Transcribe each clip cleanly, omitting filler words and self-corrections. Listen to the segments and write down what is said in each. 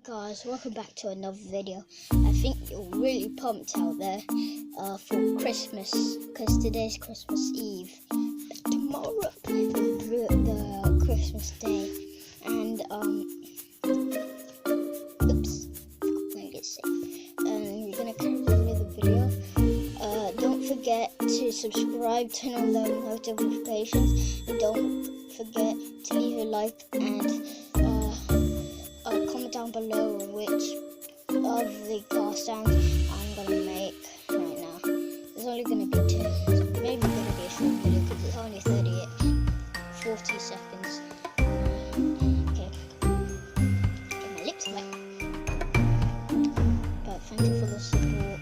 Guys, welcome back to another video. I think you're really pumped out there for Christmas, because today's Christmas Eve, tomorrow the Christmas day, and oops, I'm get sick. We're gonna continue the video. Don't forget to subscribe, turn on the notifications, and don't forget to leave a like and comment down below which of the car sounds I'm gonna make right now. There's only gonna be two, maybe gonna be a short video because it's only 40 seconds. Okay, get my lips wet. But thank you for the support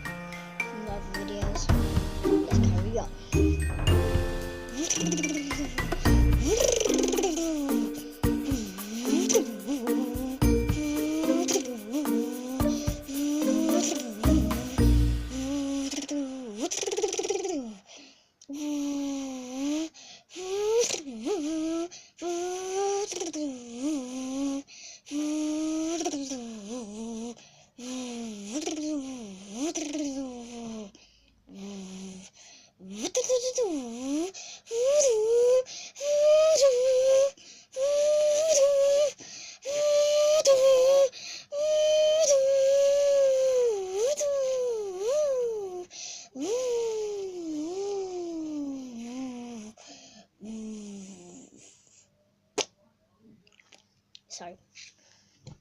from the other videos. Let's carry on. Sorry.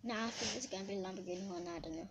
Now I think it's gonna be Lamborghini one, I don't know.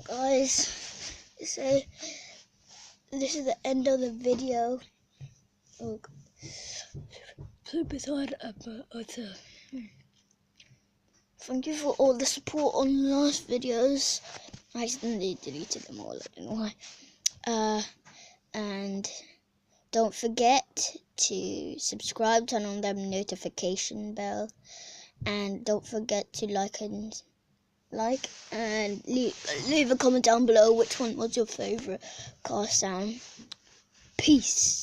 Guys, so this is the end of the video. Oh, thank you for all the support on the last videos. I accidentally deleted them all, I don't know why. And don't forget to subscribe, turn on the notification bell, and don't forget to like and leave a comment down below which one was your favorite car sound. Peace.